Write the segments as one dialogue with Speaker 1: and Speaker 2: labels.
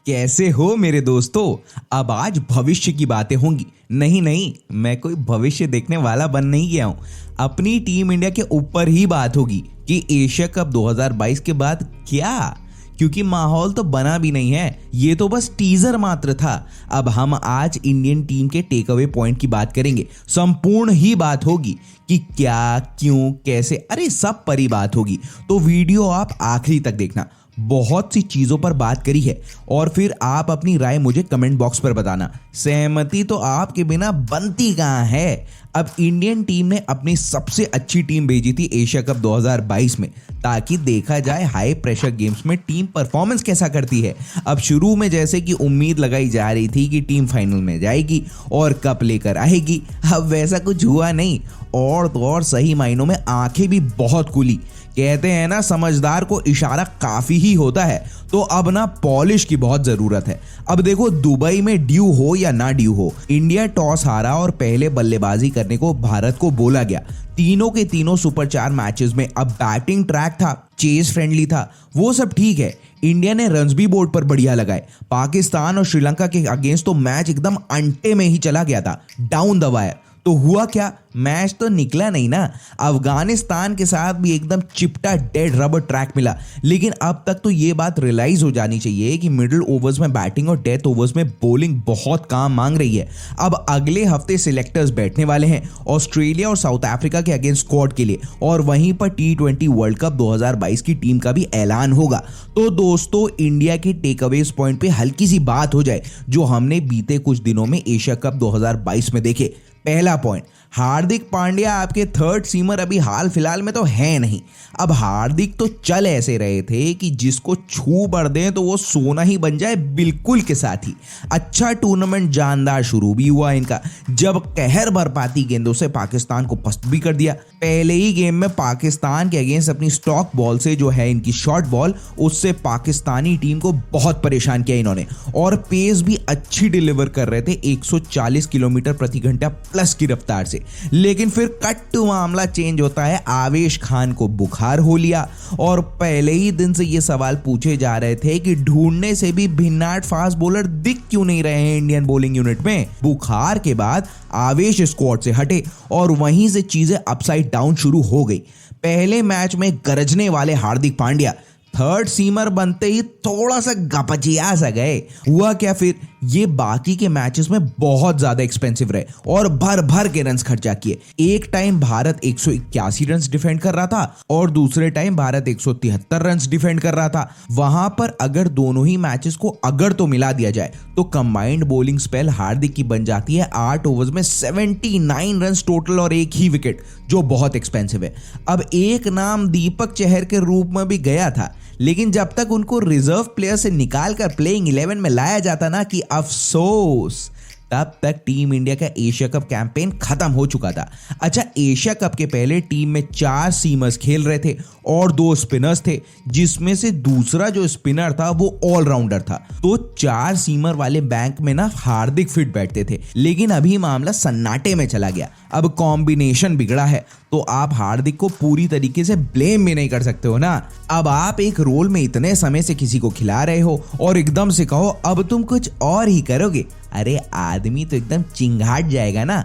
Speaker 1: कैसे हो मेरे दोस्तों। अब आज भविष्य की बातें होंगी। नहीं, मैं कोई भविष्य देखने वाला बन नहीं गया हूं। अपनी टीम इंडिया के ऊपर ही बात होगी कि एशिया कप 2022 के बाद क्या, क्योंकि माहौल तो बना भी नहीं है। ये तो बस टीजर मात्र था। अब हम आज इंडियन टीम के टेक अवे पॉइंट की बात करेंगे। संपूर्ण ही बात होगी कि क्या, क्यों, कैसे, अरे सब परी बात होगी। तो वीडियो आप आखिरी तक देखना। बहुत सी चीजों पर बात करी है और फिर आप अपनी राय मुझे कमेंट बॉक्स पर बताना। सहमति तो आपके बिना बनती कहां है। अब इंडियन टीम ने अपनी सबसे अच्छी टीम भेजी थी एशिया कप 2022 में, ताकि देखा जाए हाई प्रेशर गेम्स में टीम परफॉर्मेंस कैसा करती है। अब शुरू में जैसे कि उम्मीद लगाई जा रही थी कि टीम फाइनल में जाएगी और कप लेकर आएगी, अब वैसा कुछ हुआ नहीं। और तो और सही मायनों में आंखें भी बहुत खुली। कहते हैं ना, समझदार को इशारा काफी ही होता है। तो अब ना पॉलिश की बहुत जरूरत है। अब देखो, दुबई में ड्यू हो या ना ड्यू हो, इंडिया टॉस हारा और पहले बल्लेबाजी करने को भारत को बोला गया। तीनों के तीनों सुपर 4 मैचेस में अब बैटिंग ट्रैक था, चेज फ्रेंडली था, वो सब ठीक है। इंडिया ने रन्स भी बोर्ड पर बढ़िया लगाए। पाकिस्तान और श्रीलंका के अगेंस्ट तो मैच एकदम अंटे में ही चला गया था, डाउन दबाया। तो हुआ क्या, मैच तो निकला नहीं ना। अफगानिस्तान के साथ भी एकदम चिपटा डेड रबर ट्रैक मिला। लेकिन अब तक तो ये बात रियलाइज हो जानी चाहिए कि मिडिल ओवर्स में बैटिंग और डेथ ओवर्स में बॉलिंग बहुत काम मांग रही है। अब अगले हफ्ते सिलेक्टर्स बैठने वाले हैं ऑस्ट्रेलिया और साउथ अफ्रीका के अगेंस्ट स्क्वाड के लिए, और वहीं पर T20 वर्ल्ड कप 2022 की टीम का भी ऐलान होगा। तो दोस्तों, इंडिया के टेकअवेज पॉइंट पे हल्की सी बात हो जाए जो हमने बीते कुछ दिनों में एशिया कप 2022 में देखे। पहला पॉइंट, हार्दिक पांड्या आपके थर्ड सीमर अभी हाल फिलहाल में तो है नहीं। अब हार्दिक तो चल ऐसे रहे थे कि जिसको छू बढ़ दें तो वो सोना ही बन जाए, बिल्कुल के साथ ही। अच्छा टूर्नामेंट जानदार शुरू भी हुआ इनका, जब कहर बरपाती गेंदों से पाकिस्तान को पस्त भी कर दिया। पहले ही गेम में पाकिस्तान के अगेंस्ट अपनी स्टॉक बॉल से, जो है इनकी शॉर्ट बॉल, उससे पाकिस्तानी टीम को बहुत परेशान किया इन्होंने। और पेस भी अच्छी डिलीवर कर रहे थे, 140 किलोमीटर प्रति घंटा प्लस की रफ्तार से। लेकिन फिर कट टू मामला चेंज होता है। आवेश खान को बुखार हो लिया और पहले ही दिन से ये सवाल पूछे जा रहे थे कि ढूंढने से भी भिन्नाट फास्ट बॉलर दिख क्यों नहीं रहे हैं इंडियन बॉलिंग यूनिट में। बुखार के बाद आवेश स्क्वाड से हटे और वहीं से चीजें अपसाइड डाउन शुरू हो गई। पहले मैच में गरजने वाले हार्दिक पांड्या थर्ड सीमर बनते ही थोड़ा सा गपचिया सा गए। हुआ क्या फिर, ये बाकी के मैचेस में बहुत ज्यादा एक्सपेंसिव रहे और भर भर के रन्स खर्चा किए। एक टाइम भारत 181 रन्स डिफेंड कर रहा था और दूसरे टाइम भारत 173 रन्स डिफेंड कर रहा था। वहां पर अगर दोनों ही मैचेस को अगर तो मिला दिया जाए तो कंबाइंड बॉलिंग स्पेल हार्दिक की बन जाती है 8 ओवर्स में 79 रन्स टोटल और एक ही विकेट, जो बहुत एक्सपेंसिव है। अब एक नाम दीपक चहर के रूप में भी गया था, लेकिन जब तक उनको रिजर्व प्लेयर से निकालकर प्लेइंग 11 में लाया जाता ना, कि अफसोस, तब तक टीम इंडिया का एशिया कप कैंपेन खत्म हो चुका था। अच्छा, एशिया कप के पहले टीम में 4 सीमर्स खेल रहे थे और 2 स्पिनर्स थे, जिसमें से दूसरा जो स्पिनर था वो ऑलराउंडर था। तो 4 सीमर वाले बैंक में ना हार्दिक फिट बैठते थे। लेकिन अभी मामला सन्नाटे में चला गया। अब कॉम्बिनेशन बिगड़ा है तो आप हार्दिक को पूरी तरीके से ब्लेम भी नहीं कर सकते हो ना। अब आप एक रोल में इतने समय से किसी को खिला रहे हो और एकदम से कहो अब तुम कुछ और ही करोगे, अरे आदमी तो एकदम चिंगाट जाएगा ना।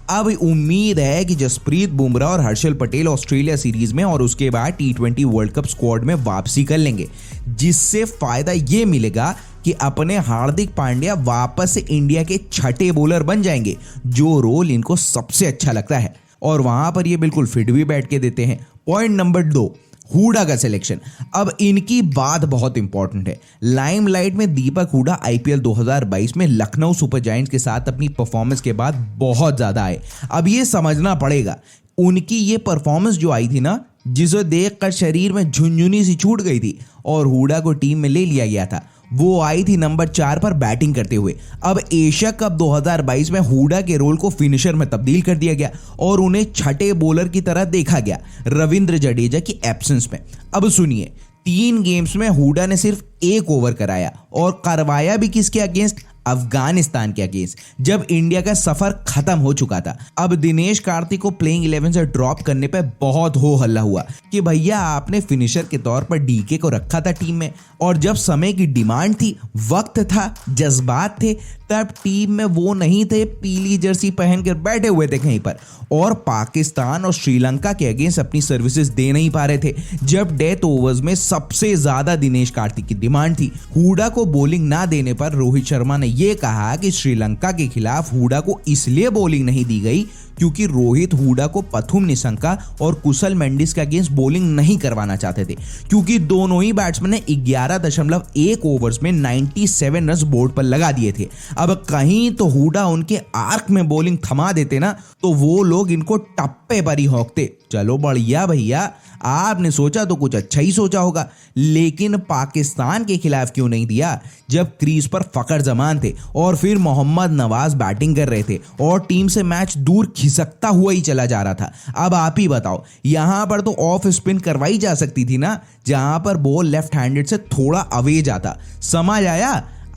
Speaker 1: अब उम्मीद है कि जसप्रीत बुमराह और हर्षल पटेल ऑस्ट्रेलिया सीरीज में और उसके बाद T20 वर्ल्ड कप स्क्वाड में वापसी कर लेंगे, जिससे फायदा ये मिलेगा कि अपने हार्दिक पांड्या वापस से इंडिया के छठे बॉलर बन जाएंगे, जो रोल इनको सबसे अच्छा लगता है, और वहां पर ये बिल्कुल फिट भी बैठ के देते हैं। पॉइंट नंबर 2, हुडा का सिलेक्शन। अब इनकी बात बहुत इंपॉर्टेंट है। लाइमलाइट में दीपक हुडा IPL 2022 में लखनऊ सुपर जायंट्स के साथ अपनी परफॉर्मेंस के बाद बहुत ज्यादा आए। अब ये समझना पड़ेगा, उनकी ये परफॉर्मेंस जो आई थी ना, जिसे देखकर शरीर में झुनझुनी सी छूट गई थी और हुडा को टीम में ले लिया गया था, वो आई थी नंबर 4 पर बैटिंग करते हुए। अब एशिया कप 2022 में हुडा के रोल को फिनिशर में तब्दील कर दिया गया और उन्हें छठे बॉलर की तरह देखा गया रविंद्र जडेजा की एब्सेंस में। अब सुनिए, 3 गेम्स में हुडा ने सिर्फ 1 ओवर कराया और करवाया भी किसके अगेंस्ट, अफगानिस्तान के अगेंस्ट, जब इंडिया का सफर खत्म हो चुका था। अब दिनेश कार्तिक को प्लेइंग 11 से ड्रॉप करने पे बहुत हो हल्ला हुआ कि भैया आपने फिनिशर के तौर पर डीके को रखा था टीम में, और जब समय की डिमांड थी, वक्त था, जज्बात थे, तब टीम में वो नहीं थे, पीली जर्सी पहनकर बैठे हुए थे कहीं पर और पाकिस्तान और श्रीलंका के अगेंस्ट अपनी सर्विसेज दे नहीं पा रहे थे। जब डेथ ओवर्स में सबसे ज्यादा दिनेश कार्तिक की डिमांड थी, हुडा को बॉलिंग ना देने पर रोहित शर्मा ने यह कहा कि श्रीलंका के खिलाफ हुडा को इसलिए बॉलिंग नहीं दी गई क्योंकि रोहित हुडा को पथुम निशंका और कुशल मेंडिस के अगेंस्ट बॉलिंग नहीं करवाना चाहते थे, क्योंकि दोनों ही बैट्समैन ने 11.1 ओवर्स में 97 रन बोर्ड पर लगा दिए थे। अब कहीं तो हुडा उनके आर्क में बॉलिंग थमा देते ना, तो वो लोग इनको टप्पे पर ही हौंकते। चलो बढ़िया भैया, आपने सोचा तो कुछ अच्छा ही सोचा होगा, लेकिन पाकिस्तान के खिलाफ क्यों नहीं दिया जब क्रीज पर फखर जमान थे और फिर मोहम्मद नवाज बैटिंग कर रहे थे और टीम से मैच दूर खिसकता हुआ ही चला जा रहा था। अब आप ही बताओ, यहां पर तो ऑफ स्पिन करवाई जा सकती थी ना, जहां पर बॉल लेफ्ट हैंडेड से थोड़ा अवे जाता। समझ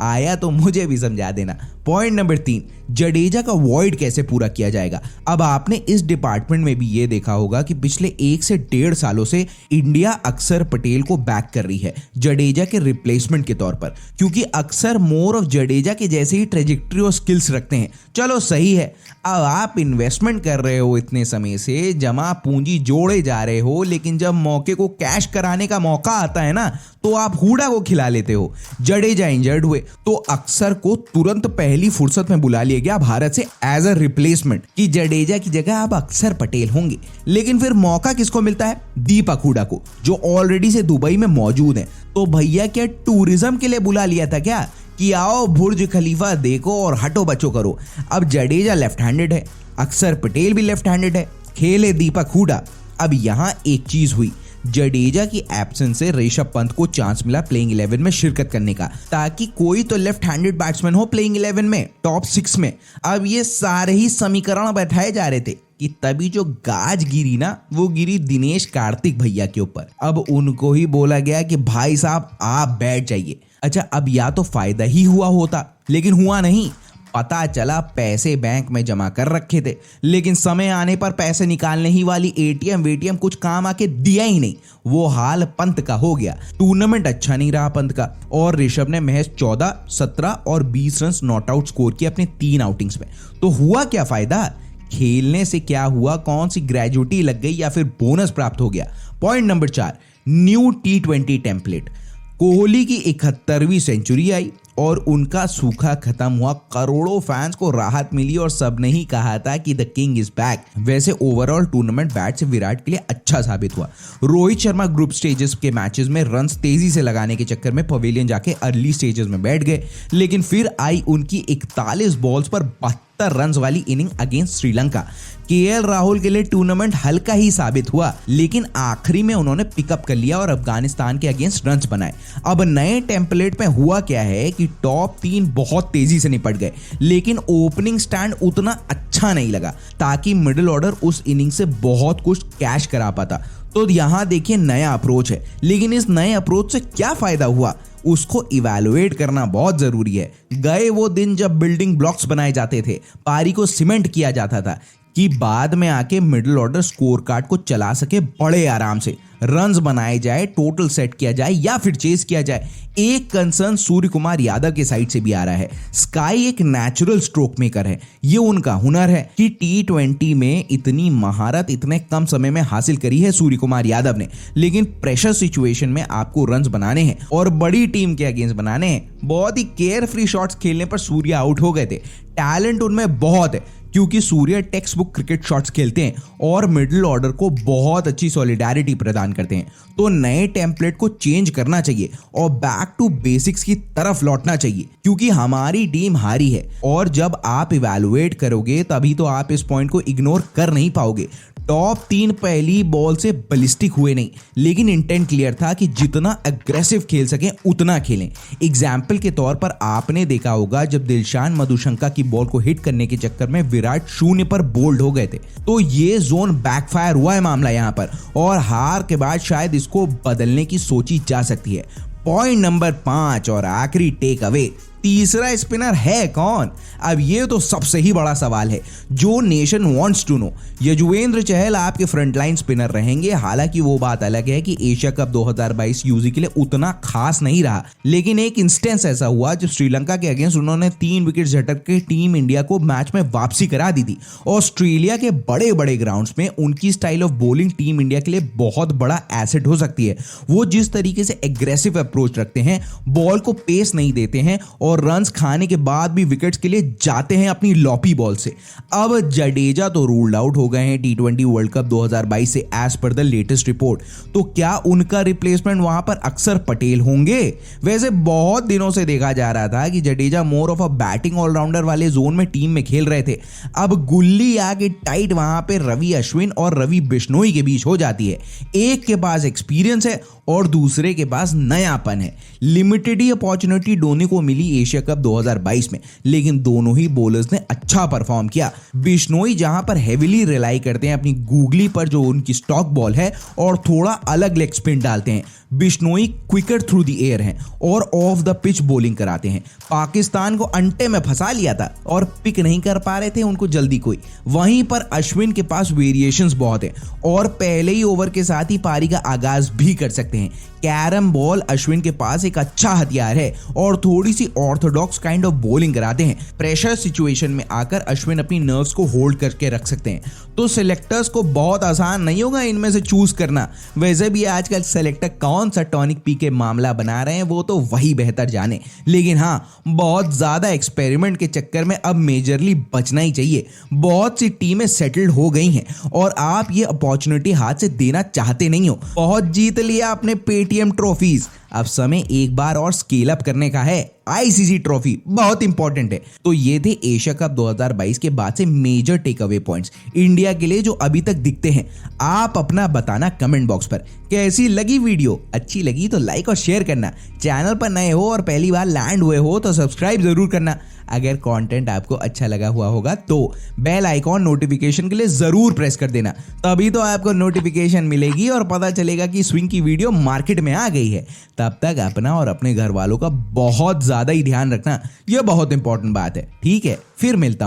Speaker 1: आया तो मुझे भी समझा देना। पॉइंट नंबर 3, जडेजा का वॉइड कैसे पूरा किया जाएगा। अब आपने इस डिपार्टमेंट में भी ये देखा होगा कि पिछले 1 से 1.5 सालों से इंडिया अक्षर पटेल को बैक कर रही है जडेजा के रिप्लेसमेंट के तौर पर, क्योंकि अक्षर मोर ऑफ जडेजा के जैसे ही ट्रेजेक्टरी और स्किल्स रखते हैं। चलो सही है, अब आप इन्वेस्टमेंट कर रहे हो इतने समय से, जमा पूंजी जोड़े जा रहे हो, लेकिन जब मौके को कैश कराने का मौका आता है ना, तो आप हुडा को खिला लेते हो। जडेजा इंजर्ड हुए तो अक्षर को तुरंत पहली फुर्सत में बुला लिया गया भारत से एज अ रिप्लेसमेंट कि जडेजा की जगह अब अक्षर पटेल होंगे। लेकिन फिर मौका किसको मिलता है? दीपक हुडा को, जो ऑलरेडी से दुबई में मौजूद है। तो भैया क्या टूरिज्म के लिए बुला लिया था क्या कि आओ बुर्ज खलीफा देखो और हटो बचो करो? अब जडेजा लेफ्ट हैंडेड है, अक्षर पटेल भी लेफ्ट हैंडेड है, खेले दीपक हुडा। अब यहां एक चीज हुई, जडेजा की एब्सेंस से ऋषभ पंत को चांस मिला प्लेइंग 11 में शिरकत करने का, ताकि कोई तो लेफ्ट हैंडेड बैट्समैन हो प्लेइंग 11 में, टॉप 6 में। अब ये सारे ही समीकरण बैठाए जा रहे थे कि तभी जो गाज गिरी ना, वो गिरी दिनेश कार्तिक भैया के ऊपर। अब उनको ही बोला गया कि भाई साहब आप बैठ जाइए। अच्छा, अब या तो फायदा ही हुआ होता, लेकिन हुआ नहीं। पता चला पैसे बैंक में जमा कर रखे थे, लेकिन समय आने पर पैसे निकालने ही वाली एटीएम वेटीएम कुछ काम आके दिया ही नहीं। वो हाल पंत का हो गया। टूर्नामेंट अच्छा नहीं रहा पंत का, और ऋषभ ने महज 14, 17 और 20 रन नॉट आउट स्कोर किए अपने 3 आउटिंग्स में। तो हुआ क्या फायदा? खेलने से क्या हुआ? कौन सी ग्रेजुटी लग गई या फिर बोनस प्राप्त हो गया? Point number 4, new T20 template. Kohli की 71वीं सेंचुरी आई और उनका सूखा खत्म हुआ। करोड़ों फैंस को राहत मिली और सबने ही कहा था कि द किंग इज बैक। वैसे ओवरऑल टूर्नामेंट बैट से विराट के लिए अच्छा साबित हुआ। रोहित शर्मा ग्रुप स्टेजेस के मैचेस में रन्स तेजी से लगाने के चक्कर में पवेलियन जाके अर्ली स्टेजेस में बैठ गए, लेकिन फिर आई उनकी 41 बॉल्स पर 72 रन्स वाली inning against Sri Lanka. KL Rahul के लिए टूर्नामेंट हल्का ही साबित हुआ, लेकिन आखिरी में उन्होंने पिकअप कर लिया और अफगानिस्तान के अगेंस्ट रन्स बनाए। अब नए टेम्पलेट में हुआ क्या है कि टॉप 3 बहुत तेजी से निपट गए, लेकिन ओपनिंग स्टैंड उतना अच्छा नहीं लगा, ताकि मिडिल ऑर्डर उस इनिंग से बहुत कुछ कैश करा पाता। तो यहां देखिए नया अप्रोच है, लेकिन इस नए अप्रोच से क्या फायदा हुआ उसको इवैल्यूएट करना बहुत जरूरी है। गए वो दिन जब बिल्डिंग ब्लॉक्स बनाए जाते थे, पारी को सीमेंट किया जाता था कि बाद में आके मिडिल ऑर्डर स्कोर कार्ड को चला सके बड़े आराम से, रन्स बनाए जाए, टोटल सेट किया जाए या फिर चेस किया जाए। एक कंसर्न सूर्य कुमार यादव के साइड से भी आ रहा है। स्काई एक नेचुरल स्ट्रोक मेकर है, ये उनका हुनर है कि T20 में इतनी महारत इतने कम समय में हासिल करी है सूर्य कुमार यादव ने, लेकिन प्रेशर सिचुएशन में आपको रन्स बनाने हैं और बड़ी टीम के अगेंस्ट बनाने हैं। बहुत ही केयर फ्री शॉट्स खेलने पर सूर्य आउट हो गए थे। टैलेंट उनमें बहुत है, क्योंकि सूर्य टेक्स्ट बुक क्रिकेट शॉट्स खेलते हैं और मिडिल ऑर्डर को बहुत अच्छी सॉलिडारिटी प्रदान करते हैं। तो नए टेम्पलेट को चेंज करना चाहिए और बैक टू बेसिक्स की तरफ लौटना चाहिए, क्योंकि हमारी टीम हारी है और जब आप इवैल्यूएट करोगे तभी तो आप इस पॉइंट को इग्नोर कर नहीं पाओगे। टॉप 3 पहली बॉल से बलिस्टिक हुए नहीं, लेकिन इंटेंट क्लियर था कि जितना अग्रेसिव खेल सकें उतना खेलें। एग्जाम्पल के तौर पर आपने देखा होगा जब दिलशान मधुशंका की बॉल को हिट करने के चक्कर में विराट 0 पर बोल्ड हो गए थे, तो ये जोन बैकफायर हुआ है मामला यहां पर, और हार के बाद शायद इसको बदलने की सोची जा सकती है। पॉइंट नंबर 5 और आखिरी टेक अवे, तीसरा स्पिनर है कौन? अब ये तो सबसे ही बड़ा सवाल है जो nation wants to know. Yuzvendra Chahal आपके फ्रंटलाइन स्पिनर रहेंगे। हालांकि वो बात अलग है कि एशिया कप 2022 यूजी के लिए उतना खास नहीं रहा, लेकिन एक इंस्टेंस ऐसा हुआ जब श्रीलंका के अगेंस्ट उन्होंने 3 विकेट झटक के टीम इंडिया को मैच में वापसी करा दी थी। ऑस्ट्रेलिया के बड़े बड़े ग्राउंड्स में उनकी style of bowling team India के लिए बहुत बड़ा एसेट हो सकती है। वो जिस तरीके से एग्रेसिव अप्रोच रखते हैं, बॉल को पेस नहीं देते हैं और रन्स खाने के बाद भी विकेट्स के लिए जाते हैं अपनी लॉपी बॉल से। अब जडेजा तो रूल्ड आउट हो गए हैं T20 वर्ल्ड कप 2022 से as per the latest report. तो क्या उनका रिप्लेसमेंट वहां पर अक्षर पटेल होंगे? वैसे बहुत दिनों से देखा जा रहा था कि Jadeja more of a batting allrounder वाले जोन में टीम में खेल रहे थे। अब गुल्ली आके टाइट वहां पे रवि अश्विन और रवि बिश्नोई के बीच हो जाती है। एक के पास एक्सपीरियंस है और दूसरे के पास नयापन है। लिमिटेड ही अपॉर्चुनिटी धोनी को मिली एशिया कप 2022 में, लेकिन दोनों ही बॉलर्स ने अच्छा परफॉर्म किया। बिश्नोई जहां पर हेविली रिलाई करते हैं अपनी गूगली पर जो उनकी स्टॉक बॉल है और थोड़ा अलग लेग स्पिन डालते हैं। Bishnoi quicker through the air हैं और ऑफ द पिच बॉलिंग कराते हैं। पाकिस्तान को अंटे में फंसा लिया था और पिक नहीं कर पा रहे थे उनको जल्दी कोई। वहीं पर अश्विन के पास वेरिएशंस बहुत है और पहले ही ओवर के साथ ही पारी का आगाज भी कर सकते हैं। कैरम बॉल अश्विन के पास एक अच्छा हथियार है और थोड़ी सी ऑर्थोडॉक्स काइंड ऑफ बॉलिंग कराते हैं। प्रेशर सिचुएशन में आकर अश्विन अपनी नर्व्स को होल्ड करके रख सकते हैं। तो सिलेक्टर्स को बहुत आसान नहीं होगा इनमें से चूज करना। वैसे भी आजकल सिलेक्टर कौन सा टॉनिक पी के मामला बना रहे हैं वो तो वही बेहतर जाने, लेकिन हाँ, बहुत ज्यादा एक्सपेरिमेंट के चक्कर में अब मेजरली बचना ही चाहिए। बहुत सी टीमें सेटल्ड हो गई हैं और आप ये अपॉर्चुनिटी हाथ से देना चाहते नहीं हो। बहुत जीत लिया आपने पेटीएम ट्रॉफीज, अब समय एक बार और स्केल अप करने का है। आईसीसी ट्रॉफी बहुत इंपॉर्टेंट है। तो ये थे एशिया कप 2022 के बाद से major take away points India के लिए जो अभी तक दिखते हैं। आप अपना बताना कमेंट बॉक्स पर। कैसी लगी वीडियो? अच्छी लगी तो लाइक और शेयर करना। चैनल पर नए हो और पहली बार लैंड हुए हो तो सब्सक्राइब जरूर करना। अगर कंटेंट आपको अच्छा लगा हुआ होगा तो बेल आइकॉन नोटिफिकेशन के लिए जरूर प्रेस कर देना, तभी तो आपको नोटिफिकेशन मिलेगी और पता चलेगा कि स्विंग की वीडियो मार्केट में आ गई है। तब तक अपना और अपने घर वालों का बहुत ज्यादा ही ध्यान रखना, यह बहुत इंपॉर्टेंट बात है। ठीक है, फिर मिलता हूं।